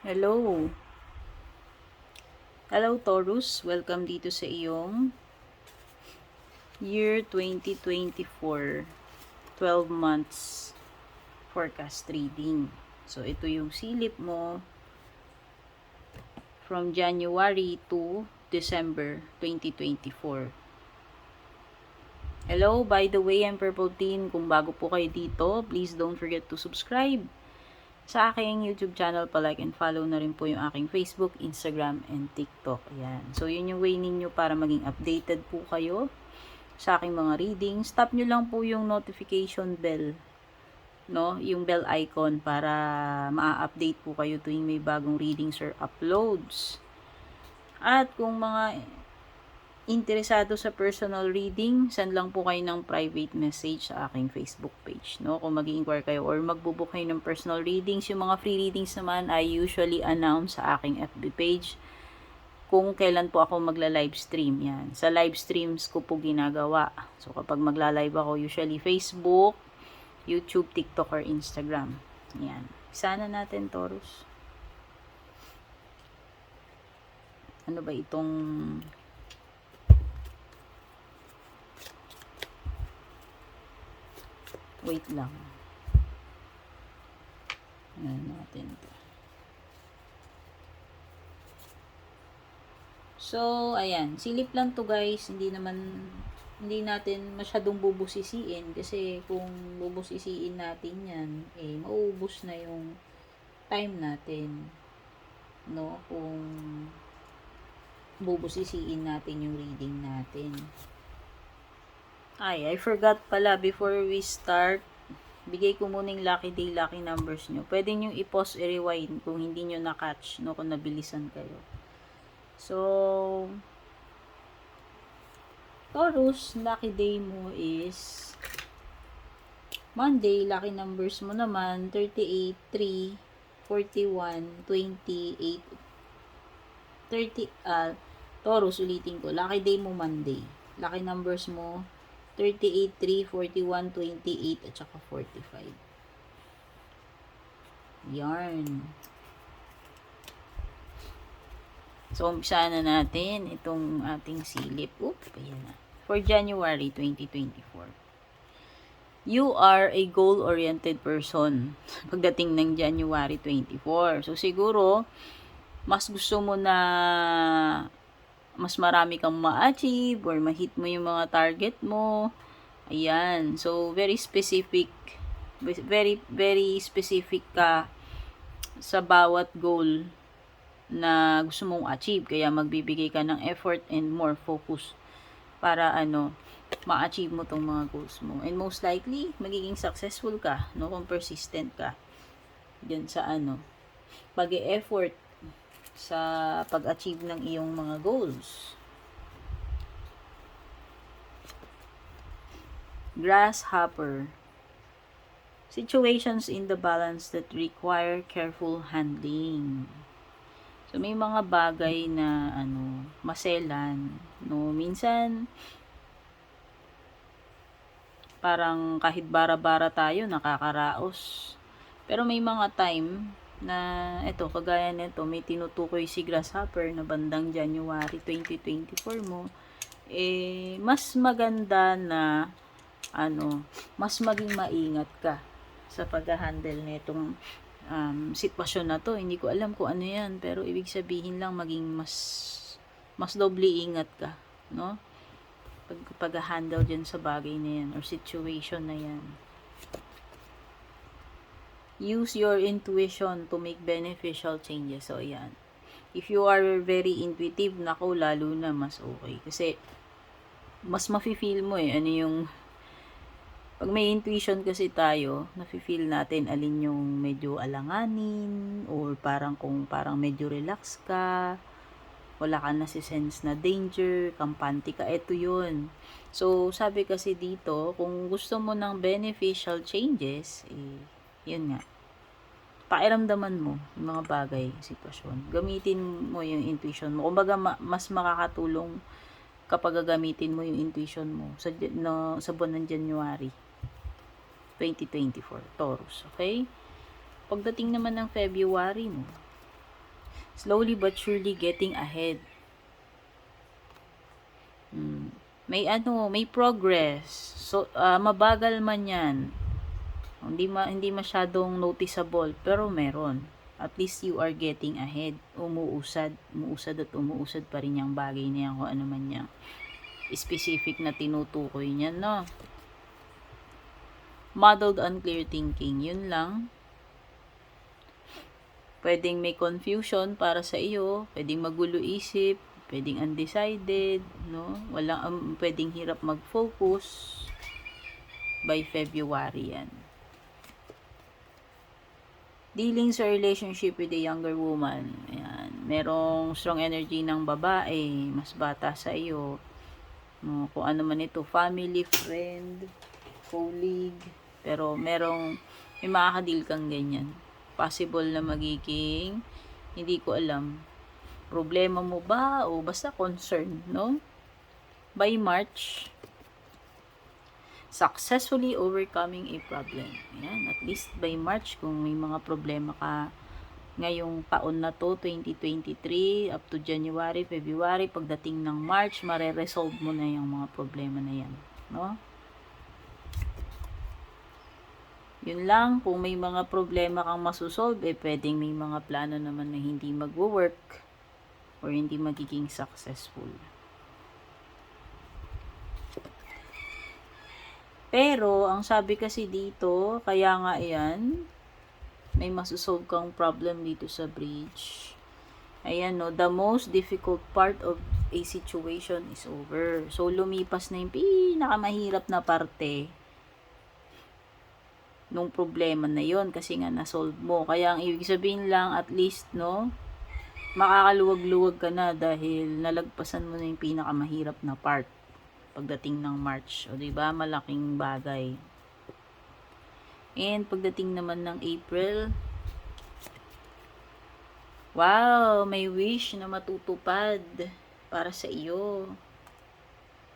Hello. Hello Taurus, welcome dito sa iyong year 2024, 12 months forecast reading. So ito yung silip mo from January to December 2024. Hello, by the way, I'm Purple Teen. Kung bago po kayo dito, please don't forget to subscribe sa aking YouTube channel, pa-like and follow na rin po yung aking Facebook, Instagram, and TikTok. Ayan. So, yun yung way ninyo para maging updated po kayo sa aking mga readings. Tap nyo lang po yung notification bell, no? Yung bell icon para ma-update po kayo tuwing may bagong readings or uploads. At kung mga interesado sa personal reading, send lang po kayo ng private message sa aking Facebook page, no? Kung mag-i-inquire kayo or magbubook kayo ng personal readings, yung mga free readings naman ay usually announce sa aking FB page kung kailan po ako magla-live stream. Yan. Sa live streams ko po ginagawa. So, kapag magla-live ako, usually Facebook, YouTube, TikTok, or Instagram. Yan. Sana natin, Taurus. Ano ba itong wait lang. Ayan natin ito. So, ayan. Silip lang to guys. Hindi natin masyadong bubusisiin. Kasi kung bubusisiin natin yan, mauubos na yung time natin. No? Kung bubusisiin natin yung reading natin. I forgot pala, before we start, bigay ko muna yung lucky day, lucky numbers nyo. Pwede nyo i-pause, i-rewind kung hindi nyo na-catch, no? Kung nabilisan kayo. So, Taurus, lucky day mo is Monday. Lucky numbers mo naman 38, 3, 41, 28, 30, Taurus, ulitin ko. Lucky day mo Monday. Lucky numbers mo 38, 3, 41, 28, at saka 45. Yarn. So, umpisa na natin itong ating silip. Ayan na. For January 2024. You are a goal-oriented person pagdating ng January 24. So, siguro, mas gusto mo na mas marami kang ma-achieve or ma-hit mo yung mga target mo. Ayan. So, very specific. Very, very specific ka sa bawat goal na gusto mong achieve. Kaya magbibigay ka ng effort and more focus para ma-achieve mo tong mga goals mo. And most likely, magiging successful ka, no? Kung persistent ka dyan sa pag-e-effort sa pag-achieve ng iyong mga goals. Grasshopper. Situations in the balance that require careful handling. So, may mga bagay na, maselan, no? Minsan, parang kahit bara-bara tayo, nakakaraos. Pero may mga time na, kagaya nito, may tinutukoy si Grasshopper na bandang January 2024 mo, mas maganda na, mas maging maingat ka sa pag-handle nitong sitwasyon na to. Hindi ko alam kung ano yan, pero ibig sabihin lang maging mas doble ingat ka, no? Pag-handle dyan sa bagay na yan or situation na yan. Use your intuition to make beneficial changes. So, yan. If you are very intuitive, nako, lalo na mas okay. Kasi, mas mafe-feel mo ano yung pag may intuition kasi tayo, nafe-feel natin alin yung medyo alanganin or parang kung parang medyo relax ka, wala ka na si sense na danger, kampante ka, ito yun. So, sabi kasi dito, kung gusto mo ng beneficial changes, yun nga, pakiramdaman mo yung mga bagay, sitwasyon. Gamitin mo yung intuition mo. Kumbaga, mas makakatulong kapag gagamitin mo yung intuition mo sa buwan ng January 2024, Taurus. Okay? Pagdating naman ng February mo, Slowly but surely getting ahead. May progress. So, mabagal man yan. Hindi masyadong noticeable, pero meron. At least you are getting ahead. Umuusad at umuusad pa rin yung bagay na yan, kung ano man yung specific na tinutukoy niyan, no? Muddled, unclear thinking. Yun lang. Pwedeng may confusion para sa iyo. Pwedeng magulo isip. Pwedeng undecided, no? Pwedeng hirap mag-focus. By February yan. Dealings or relationship with a younger woman. Ayan. Merong strong energy ng babae, mas bata sa iyo. No, kung ano man ito, family, friend, colleague. Pero may makakadil kang ganyan. Possible na magiging, hindi ko alam, problema mo ba o basta concern, no? By March, successfully overcoming a problem. Ayan, at least by March, kung may mga problema ka ngayong taon na to, 2023, up to January, February, pagdating ng March, mare-resolve mo na yung mga problema na yan. No? Yun lang, kung may mga problema kang masusolve, pwedeng may mga plano naman na hindi magwo-work or hindi magiging successful. Pero, ang sabi kasi dito, kaya nga yan, may masusolve kang problem dito sa bridge. Ayan, no, the most difficult part of a situation is over. So, lumipas na yung pinakamahirap na parte nung problema na yon kasi nga na-solve mo. Kaya, ang ibig sabihin lang, at least, no, makakaluwag-luwag ka na dahil nalagpasan mo na yung pinakamahirap na part pagdating ng March. O, diba? Malaking bagay. And, pagdating naman ng April, wow, may wish na matutupad para sa iyo.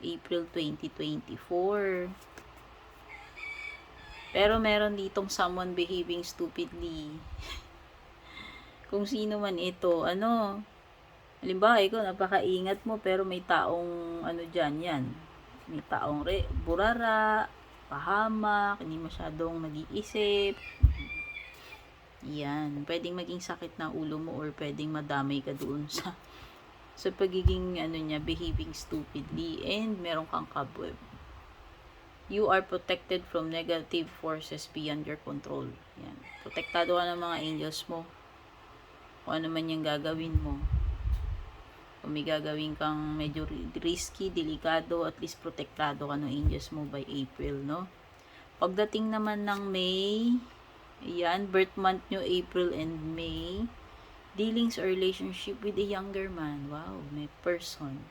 April 2024. Pero meron ditong someone behaving stupidly. Kung sino man ito, halimbawa, ikaw, napakaingat mo, pero may taong, dyan, yan. May taong burara, pahamak, hindi masyadong nag-iisip. Yan. Pwedeng maging sakit ng ulo mo or pwedeng madamay ka doon sa pagiging, behaving stupidly. And meron kang cobweb. You are protected from negative forces beyond your control. Yan. Protektado ka ng mga angels mo. Kung ano man yung gagawin mo. Kung may gagawin kang medyo risky, delikado, at least protektado ka ng angels mo by April, no? Pagdating naman ng May, ayan, birth month nyo, April and May, dealings or relationship with a younger man. Wow, may person.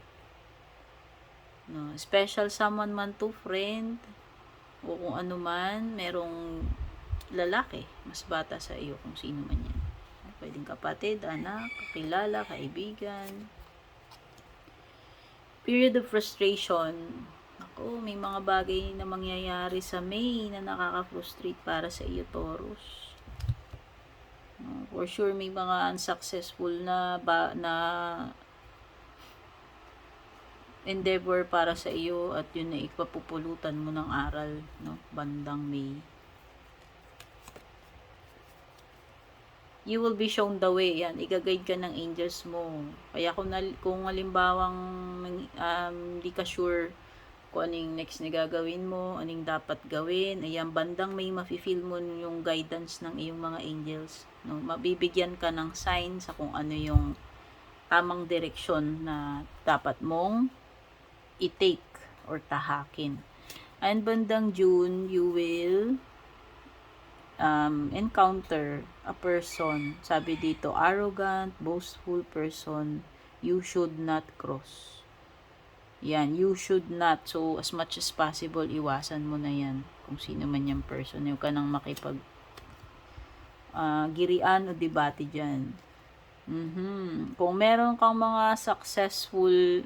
No, special someone man to, friend, o kung ano man, merong lalaki, mas bata sa iyo, kung sino man yan. Pwedeng kapatid, anak, kakilala, kaibigan. Period of frustration. Ako, may mga bagay na mangyayari sa May na nakaka-frustrate para sa iyo, Taurus. For sure, may mga unsuccessful na endeavor para sa iyo at yun na ipapupulutan mo ng aral, no? Bandang May. You will be shown the way. Yan, i-guide ka ng angels mo. Kaya kung halimbawang hindi ka sure kung anong next na gagawin mo, anong dapat gawin, ayan, bandang May mafe-feel mo yung guidance ng iyong mga angels. No? Mabibigyan ka ng sign sa kung ano yung tamang direksyon na dapat mong i-take or tahakin. And bandang June, you will encounter a person, sabi dito, arrogant, boastful person, you should not cross. Yan, you should not. So, as much as possible, iwasan mo na yan. Kung sino man yung person. Huwag ka nang makipag girian o debate dyan. Kung meron kang mga successful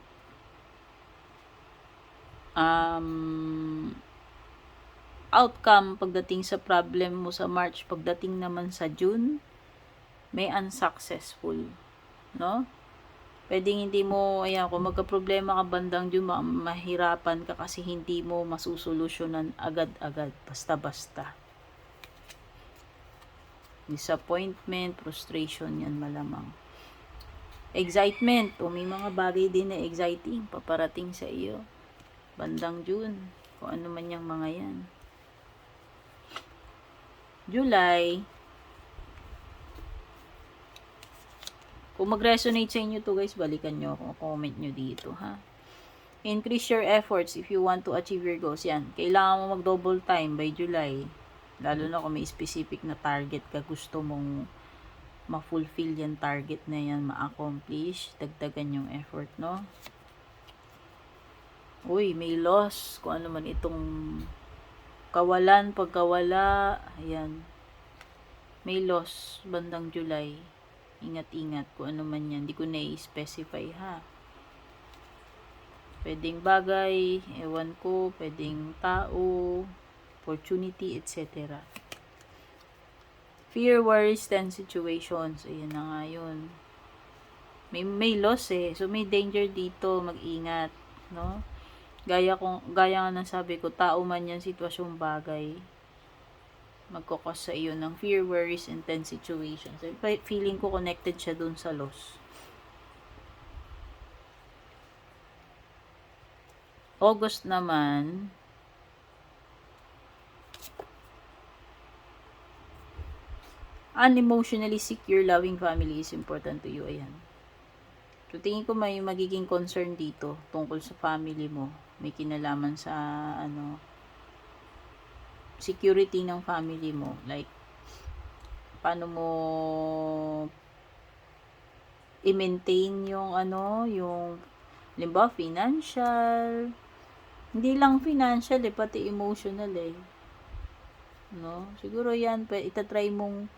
outcome pagdating sa problem mo sa March, pagdating naman sa June, may unsuccessful. no? Pwedeng hindi mo, ayan, kung magka-problema ka bandang June, mahirapan ka kasi hindi mo masusolusyonan agad-agad, basta-basta. Disappointment, frustration, yan malamang. Excitement, o may mga bagay din na exciting, paparating sa iyo. Bandang June, kung ano man yung mga yan. July, kung mag-resonate sa inyo to guys, balikan nyo ako, comment nyo dito ha. Increase your efforts if you want to achieve your goals. Yan, kailangan mo mag-double time by July. Lalo na kung may specific na target ka, gusto mong ma-fulfill yan target na yan, ma-accomplish, dagdagan yung effort, no? Uy, may loss, kung ano man itong kawalan, pagkawala, ayan. May loss, bandang July. Ingat-ingat kung ano man yan. Hindi ko na-specify ha. Pwedeng bagay, ewan ko, pwedeng tao, opportunity, etc. Fear, worries, tense situations. Ayan na nga yun. May loss eh. So, may danger dito. Mag-ingat. No? Gaya nga ng sabi ko, tao man yan, sitwasyong bagay, magkukos sa iyo ng fear, worries, and tense situations. Feeling ko connected siya dun sa loss. August naman, unemotionally secure, loving family is important to you. Ayan. So, tingin ko may magiging concern dito tungkol sa family mo. May kinalaman sa, security ng family mo. Like, paano mo i-maintain yung, yung, limbawa, financial. Hindi lang financial pati emotional no? Siguro yan, itatry mong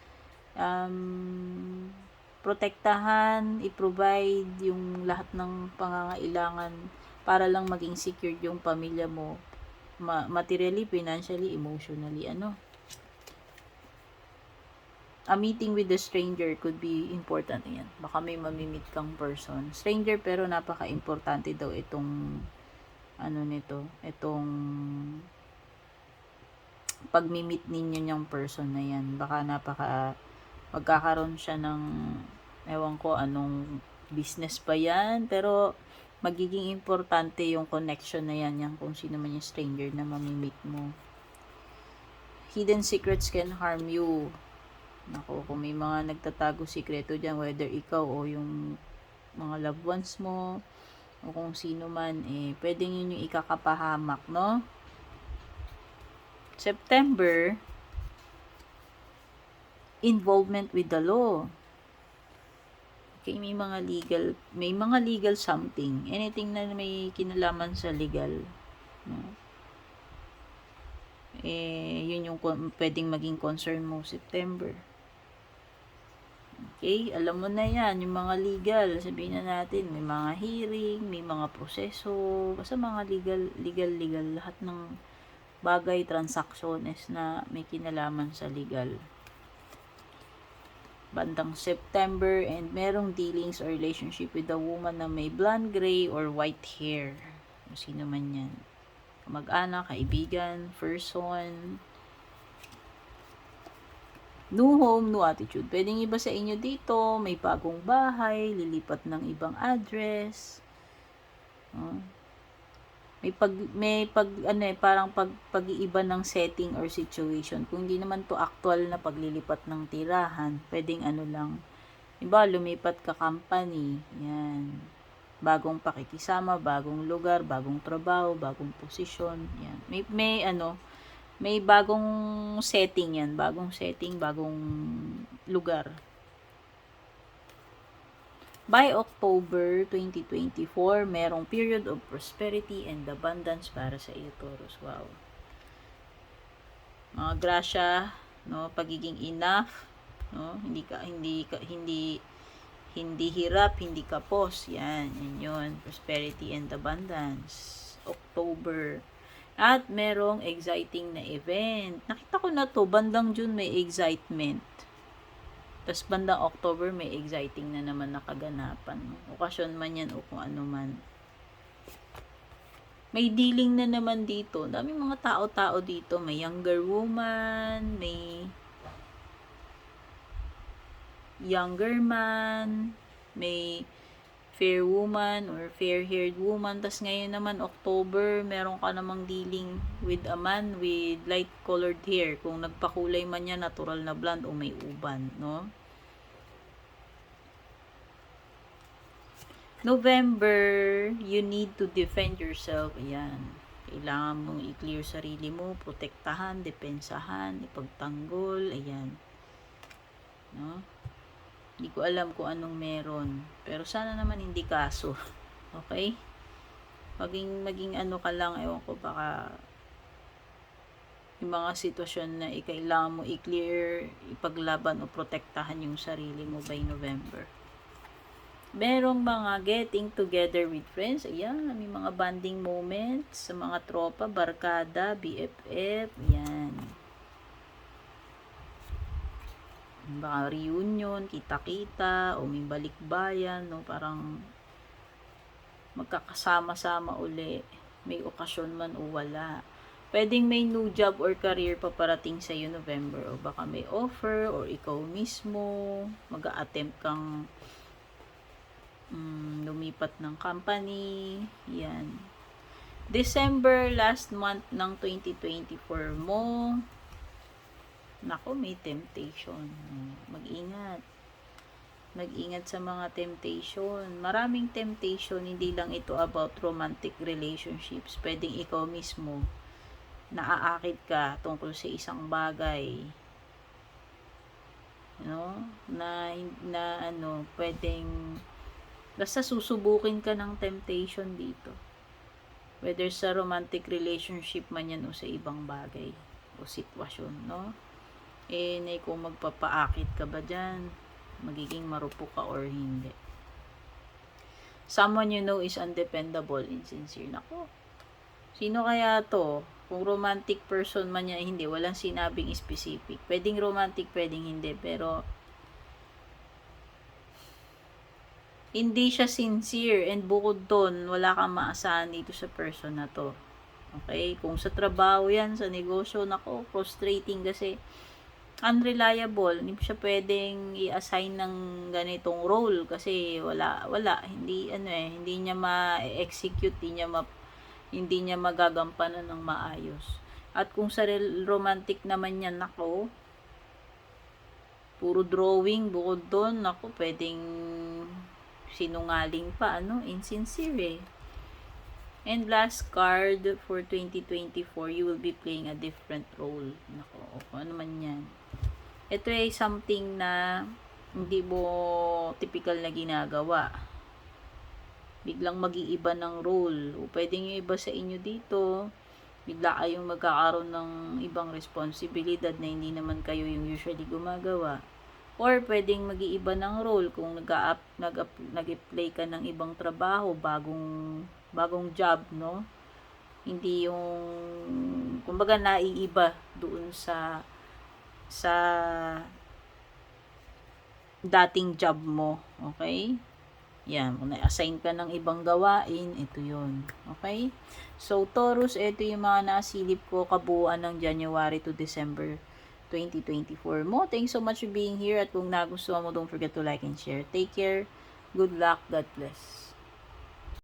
protektahan, i-provide yung lahat ng pangangailangan para lang maging secured yung pamilya mo, materially, financially, emotionally, A meeting with a stranger could be important yan. Baka may mamimit kang person. Stranger pero napaka-importante daw itong itong pag-meet ninyo niyang person na yan. Baka magkakaroon siya ng ewan ko anong business pa yan, pero magiging importante yung connection na yan, yung kung sino man yung stranger na mamimit mo. Hidden secrets can harm you. Nako, kung may mga nagtatago sikreto dyan, whether ikaw o yung mga loved ones mo, o kung sino man, pwedeng yun yung ikakapahamak, no? September, involvement with the law. Okay, may mga legal something. Anything na may kinalaman sa legal, no? Yun yung pwedeng maging concern mo September. Okay, alam mo na yan, yung mga legal, sabihin na natin, may mga hearing, may mga proseso, basta mga legal, lahat ng bagay, transactions na may kinalaman sa legal. Bandang September, and merong dealings or relationship with a woman na may blonde, gray, or white hair. Sino man yan. Kamag-anak, kaibigan, person. New home, new attitude. Pwedeng iba sa inyo dito, may bagong bahay, lilipat ng ibang address. Parang pag-iiba ng setting or situation. Kung hindi naman to actual na paglilipat ng tirahan, pwedeng lang. Iba, lumipat ka company. Yan. Bagong pakikisama, bagong lugar, bagong trabaho, bagong posisyon. Yan. May bagong setting yan. Bagong setting, bagong lugar. By October 2024, merong period of prosperity and abundance para sa iyo, Taurus. Wow. Mga grasya, no, pagiging enough, no, hindi hirap, hindi kapos. Yan yun. Prosperity and abundance. October. At merong exciting na event. Nakita ko na to, bandang June may excitement. Tas bandang October, may exciting na naman na kaganapan. Okasyon man yan o kung ano man. May dealing na naman dito. Daming mga tao-tao dito. May younger woman, may younger man, may fair woman or fair-haired woman. Tas ngayon naman, October, meron ka namang dealing with a man with light-colored hair. Kung nagpakulay man yan, natural na blonde o may uban, no? November, you need to defend yourself. Ayan. Kailangan mong i-clear sarili mo, protektahan, depensahan, ipagtanggol. Ayan. No? Hindi ko alam kung anong meron. Pero sana naman hindi kaso. Okay? Maging ano ka lang, ewan ko, baka yung mga sitwasyon na kailangan mo i-clear, ipaglaban o protektahan yung sarili mo by November. Merong mga getting together with friends. Ayan, may mga bonding moments sa mga tropa, barkada, BFF. Ayan. Baka reunion, kita-kita, o may balikbayan, no? Parang magkakasama-sama uli. May okasyon man o wala. Pwedeng may new job or career pa parating sa iyo November. O baka may offer, or ikaw mismo, mag-a-attempt kang lumipat ng company. Yan. December, last month ng 2024 mo. Nako, may temptation. Mag-ingat. Mag-ingat sa mga temptation. Maraming temptation, hindi lang ito about romantic relationships. Pwedeng ikaw mismo naaakit ka tungkol sa isang bagay. No? Na ano, pwedeng basta susubukin ka ng temptation dito. Whether sa romantic relationship man yan o sa ibang bagay o sitwasyon, no? Kung magpapaakit ka ba dyan, magiging marupok ka or hindi. Someone you know is undependable, insincere. Nako, sino kaya to? Kung romantic person man yan, hindi. Walang sinabing specific. Pwedeng romantic, pwedeng hindi. Pero hindi siya sincere, and bukod doon, wala kang maasahan dito sa person na to. Okay? Kung sa trabaho yan, sa negosyo, nako, frustrating kasi unreliable. Hindi siya pwedeng i-assign ng ganitong role kasi wala, hindi hindi niya ma-execute, hindi niya magagampanan ng maayos. At kung sa romantic naman yan, nako, puro drawing, bukod doon, nako, pwedeng sinungaling pa, insincere. And last card for 2024, you will be playing a different role. Nako, ano man yan. Ito ay something na hindi mo typical na ginagawa. Biglang mag-iiba ng role. O pwedeng yung iba sa inyo dito, bigla kayong magkakaroon ng ibang responsibilidad na hindi naman kayo yung usually gumagawa. Or pwedeng mag-iiba ng role kung nag-apply ka ng ibang trabaho, bagong job, no? Hindi yung, kumbaga, naiiba doon sa dating job mo. Okay? Yan, kung na-assign ka ng ibang gawain, ito yun. Okay? So, Taurus, ito yung mga nasilip ko kabuuan ng January to December 2024 mo. Thanks so much for being here. At kung nagustuhan mo, don't forget to like and share. Take care. Good luck. God bless.